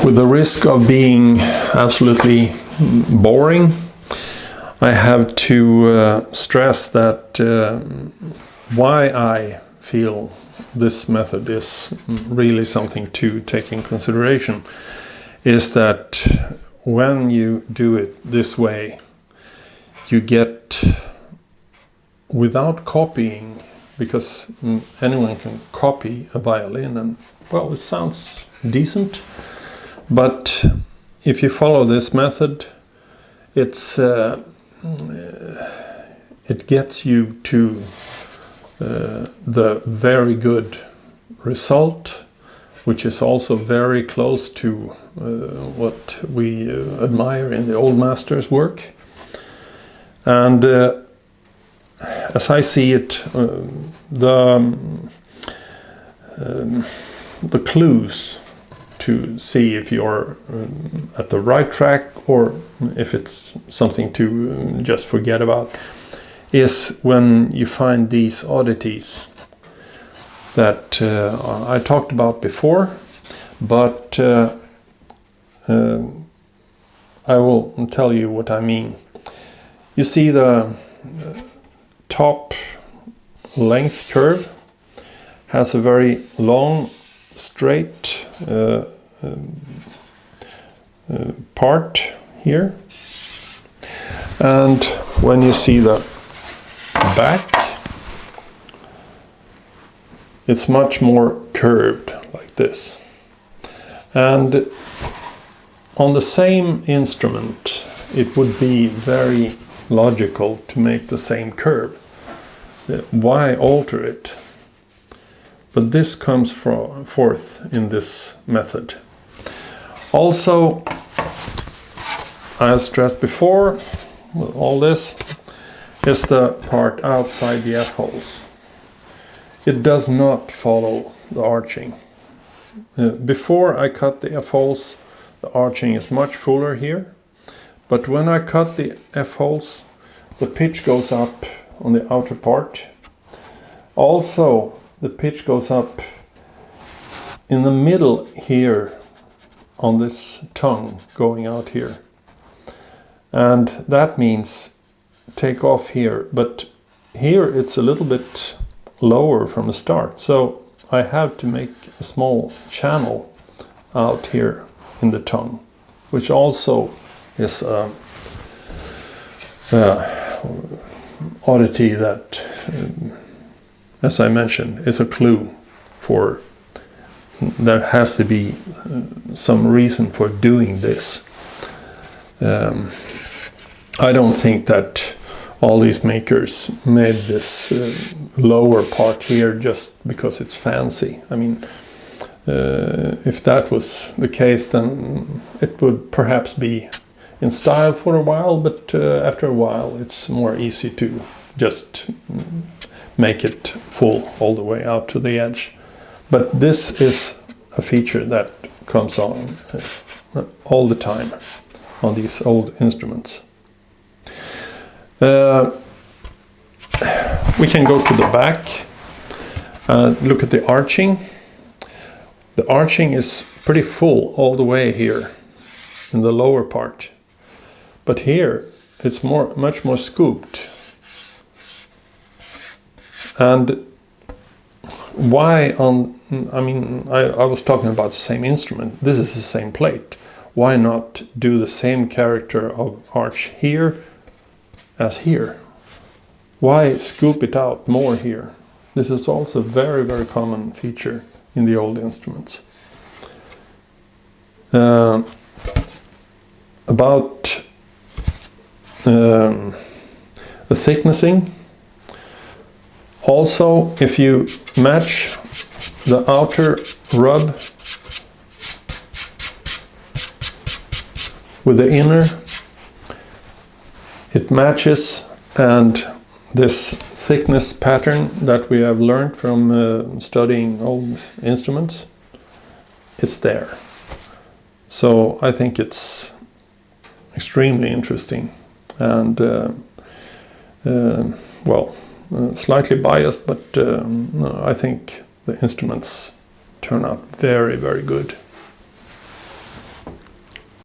With the risk of being absolutely boring, I have to stress that why I feel this method is really something to take in consideration is that when you do it this way, you get, without copying, because anyone can copy a violin and, well, it sounds decent, but if you follow this method, it gets you to the very good result, which is also very close to what we admire in the old masters' work. And as I see it, the clues to see if you're at the right track or if it's something to just forget about is when you find these oddities that I talked about before, but I will tell you what I mean. You see the top length curve has a very long, straight part here, and when you see the back, it's much more curved like this. And on the same instrument, it would be very logical to make the same curve. Why alter it? But this comes forth in this method. Also, I stressed before, with all this, is the part outside the F-holes. It does not follow the arching. Before I cut the F-holes, the arching is much fuller here, but when I cut the F-holes, the pitch goes up on the outer part. Also, the pitch goes up in the middle here on this tongue going out here. And that means take off here, but here it's a little bit lower from the start. So I have to make a small channel out here in the tongue, which also is oddity that, as I mentioned, is a clue for there has to be some reason for doing this. I don't think that all these makers made this lower part here just because it's fancy. I mean, if that was the case, then it would perhaps be in style for a while, but after a while it's more easy to just make it full all the way out to the edge. But this is a feature that comes on all the time on these old instruments. We can go to the back and look at the arching. The arching is pretty full all the way here in the lower part, but here it's much more scooped. And why I was talking about the same instrument. This is the same plate. Why not do the same character of arch here as here? Why scoop it out more here? This is also a very, very common feature in the old instruments. About the thicknessing. Also, if you match the outer rub with the inner, it matches, and this thickness pattern that we have learned from studying old instruments, it's there. So I think it's extremely interesting and slightly biased, but I think the instruments turn out very, very good.